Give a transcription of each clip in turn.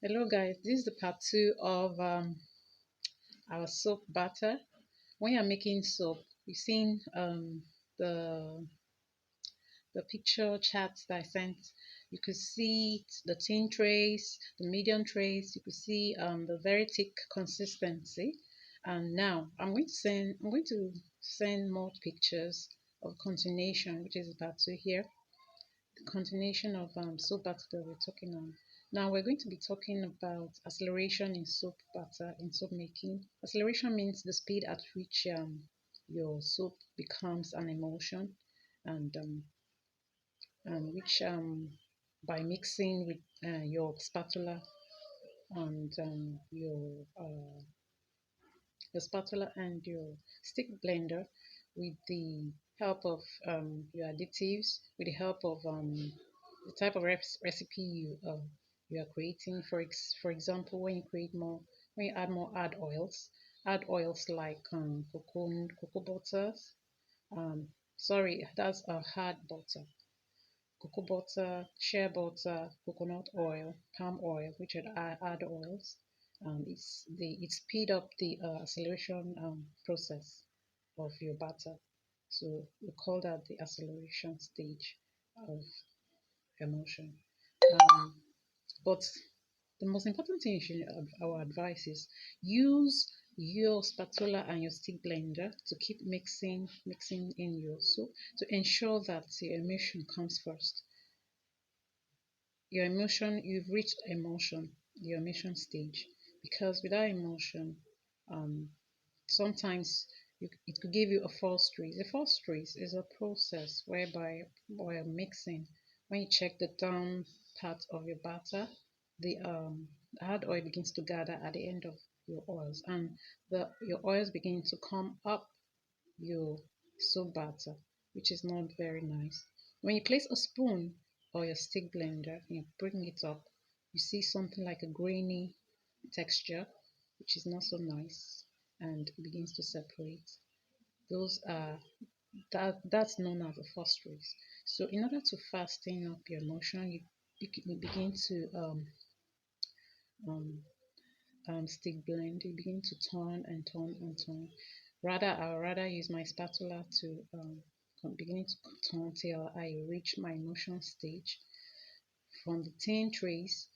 Hello guys, this is the part two of our soap batter. When you're making soap, you've seen the the picture charts that I sent. You could see the thin trays, the medium trays. You could see the very thick consistency. And now I'm going to send more pictures of continuation, which is part two here. The continuation of soap butter that we're talking on. Now we're going to be talking about acceleration in soap butter in soap making. Acceleration means the speed at which your soap becomes an emulsion, and which by mixing with your spatula and your spatula and your stick blender with the help of your additives, with the help of the type of recipe you are creating. For example, when you add oils like cocoa butters. Um, sorry, that's a hard butter. Cocoa butter, shea butter, coconut oil, palm oil, which are add oils. It speed up the acceleration process of your batter. So we call that the acceleration stage of emulsion. Um, but the most important thing our advice is use your spatula and your stick blender to keep mixing in your soup to ensure that the emulsion comes first. You've reached your emotion stage, because without emotion, um, sometimes it could give you a false trace. A false trace is a process whereby while mixing, when you check the down part of your batter, the hard oil begins to gather at the end of your oils, and your oils begin to come up your soap batter, which is not very nice. When you place a spoon or your stick blender and you bring it up, you see something like a grainy texture, which is not so nice, and it begins to separate. Those are that's known as a first trace. So in order to fasten up your motion, you begin to um, stick blend. You begin to turn and turn and turn. I'll rather use my spatula to beginning to turn till I reach my motion stage. From the thin trace,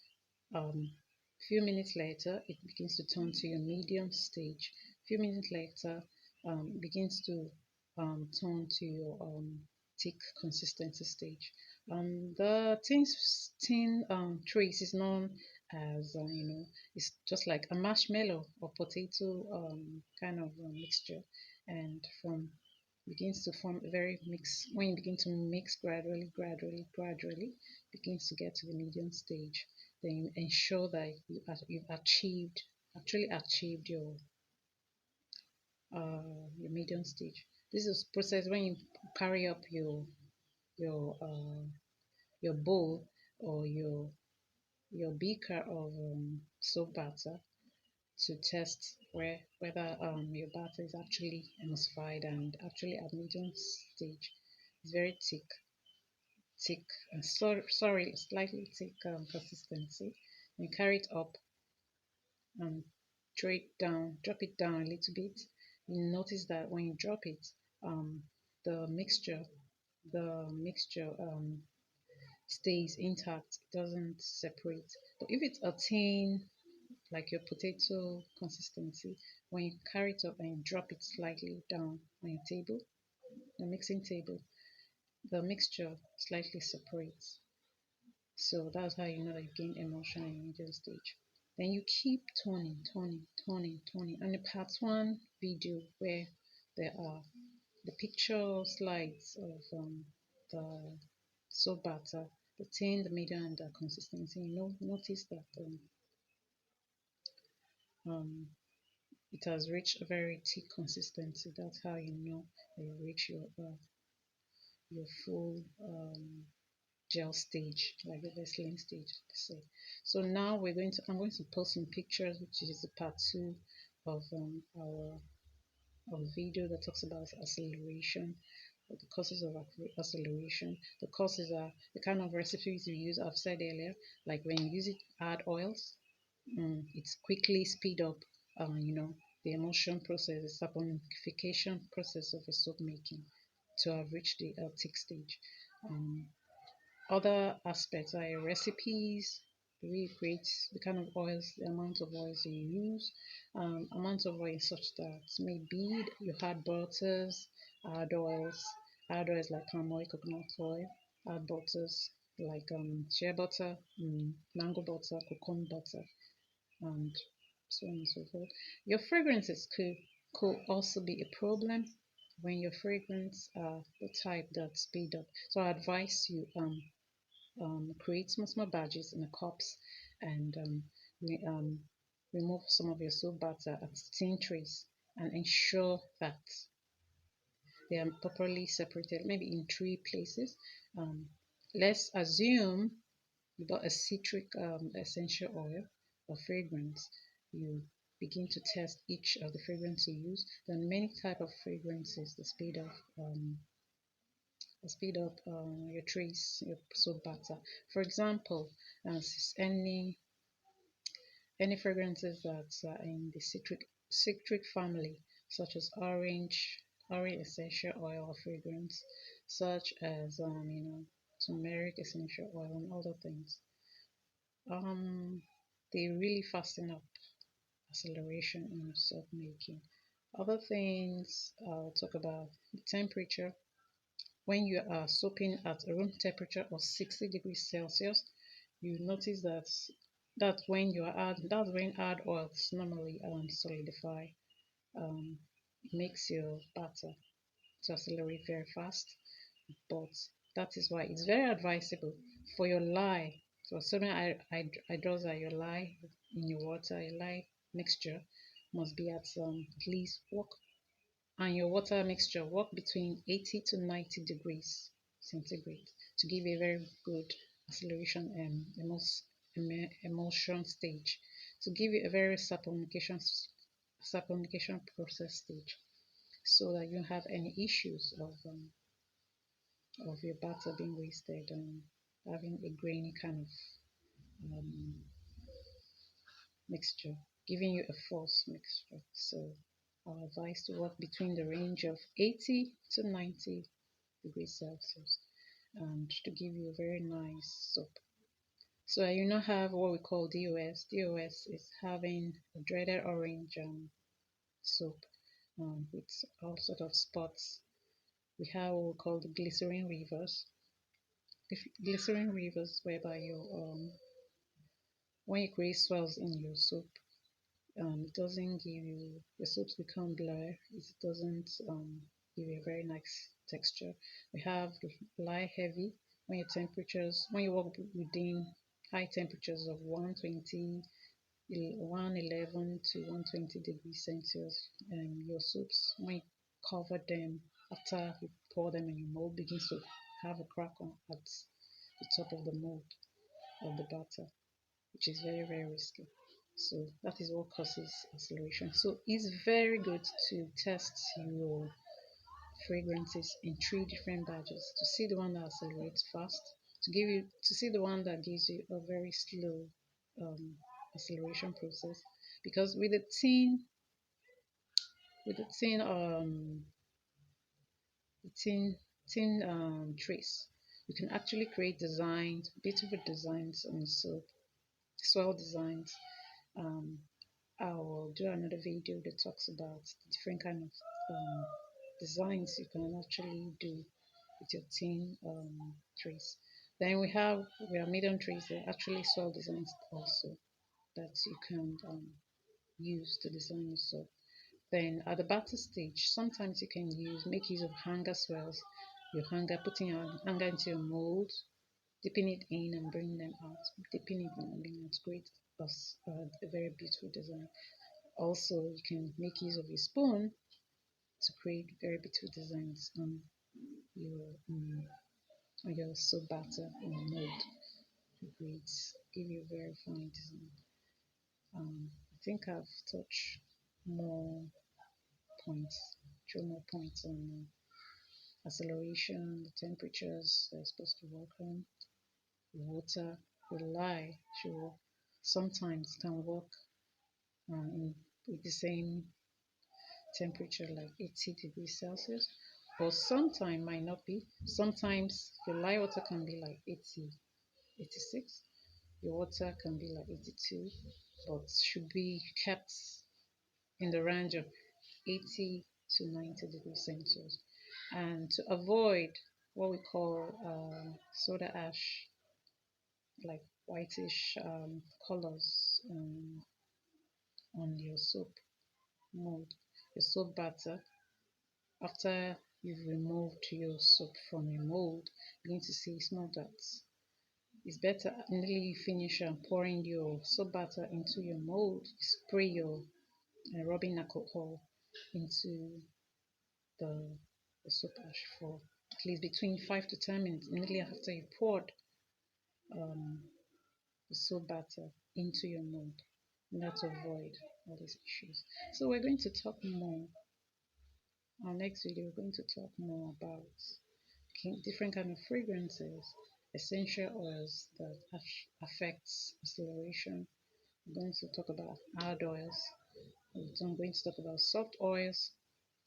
few minutes later, it begins to turn to your medium stage. Few minutes later, it begins to turn to your thick consistency stage. The thin trace is known as it's just like a marshmallow or potato kind of mixture, and from begins to form a very mix. When you begin to mix gradually begins to get to the medium stage, then you ensure that you've actually achieved your medium stage. This is process when you carry up your your bowl or your beaker of soap batter to test whether your batter is actually emulsified and actually at medium stage. It's very thick and sorry, slightly thick consistency. You carry it up and drop it down a little bit. You notice that when you drop it, um, the mixture, the mixture stays intact. It doesn't separate. But if it's a thin, like your potato consistency, when you carry it up and you drop it slightly down on your table, the mixing table, the mixture slightly separates. So that's how you know that you gain emulsion in your medium stage. Then you keep turning. And the part one video where there are the picture slides of the soap batter, the thin, the medium, and the consistency. Notice that um, it has reached a very thick consistency. That's how you know that you reach your full gel stage, like the wrestling stage, say. So now I'm going to post some pictures, which is the part two of our video that talks about acceleration, the causes of acceleration. The causes are the kind of recipes you use. I've said earlier, like when you use it, add oils. It's quickly speed up, the emulsion process, the saponification process of a soap making to have reached the thick stage. Um, Other aspects are your recipes, the way you create the kind of oils, the amount of oils you use, amount of oil such that maybe you add butters, add oils, add oils like palm oil, coconut oil, add butters like shea butter, mango butter, coconut butter, and so on and so forth. Your fragrances could also be a problem when your fragrance are the type that speed up. So I advise you create small badges in the cups and re- um, remove some of your soap butter at tin trays and ensure that they are properly separated, maybe in three places. Um, let's assume you bought a citric essential oil or fragrance. You begin to test each of the fragrance you use. There are many type of fragrances that speed up your trace, your soap butter. For example, any fragrances that are in the citric family, such as orange essential oil or fragrance, such as turmeric essential oil and other things. Um, they really fasten up acceleration in soap making. Other things I'll talk about the temperature. When you are soaping at a room temperature of 60 degrees Celsius, you notice that's when hard oils normally solidify. Um, it makes your batter to accelerate very fast, but that is why it's very advisable for your lye. So assuming I draw that your lye in your water, your lye mixture must be at least work and your water mixture work between 80 to 90 degrees centigrade to give a very good acceleration and emulsion stage, to give you a very saponification process stage, so that you don't have any issues of your batter being wasted and having a grainy kind of um, mixture, giving you a false mixture. So I'll advise to work between the range of 80 to 90 degrees Celsius and to give you a very nice soap. So you now have what we call DOS. DOS is having a dreaded orange soap with all sort of spots. We have what we call the glycerin rivers. Glycerin rivers whereby when you create swells in your soap, it doesn't give you the soaps become blur. It doesn't give you a very nice texture. We have light heavy when you work within high temperatures of 120, 111 to 120 degrees Celsius. Your soaps, when you cover them after you pour them in your mold, begins to have a crack at the top of the mold of the batter, which is very, very risky. So that is what causes acceleration. So it's very good to test your fragrances in three different batches to see the one that accelerates fast, to see the one that gives you a very slow um, acceleration process. Because with the tin trace, you can actually create designs, beautiful designs on soap, swell designs. Um, I will do another video that talks about the different kind of designs you can actually do with your tin trace. Then we have medium trace, they're actually swell designs also that you can use to design your soap. Then at the batter stage, sometimes you can make use of hanger swells. Putting your hanger into your mold, dipping it in and bringing them out. Dipping it in and bringing it out. Great, a very beautiful design. Also, you can make use of a spoon to create very beautiful designs your um, on your soap batter or mold to create, give you a very fine design. I think I've touched more points, throw more points on acceleration, the temperatures they're supposed to work on, the water, the lye, sure. sometimes can work with the same temperature like 80 degrees Celsius, or sometimes might not be. Sometimes your light water can be like 80, 86. Your water can be like 82, but should be kept in the range of 80 to 90 degrees Celsius. And to avoid what we call soda ash, like whitish colors on your soap mold, your soap batter, after you've removed your soap from your mold, you're going to see small dots. It's better immediately you finish pouring your soap batter into your mold, you spray your rubbing alcohol into the, the soap ash for at least between 5 to 10 minutes immediately after you poured um, the soap batter into your mold in order to avoid all these issues. So we're going to talk more. Our next video, we're going to talk more about different kind of fragrances, essential oils that affects acceleration. We're going to talk about hard oils. I'm going to talk about soft oils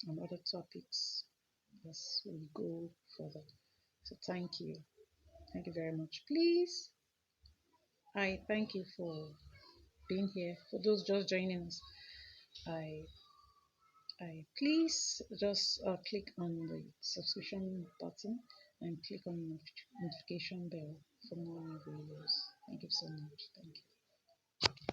and other topics as we go further. So thank you. Thank you very much. Please, I thank you for being here. For those just joining us, I please just click on the subscription button and click on the notification bell for more videos. Thank you so much. Thank you.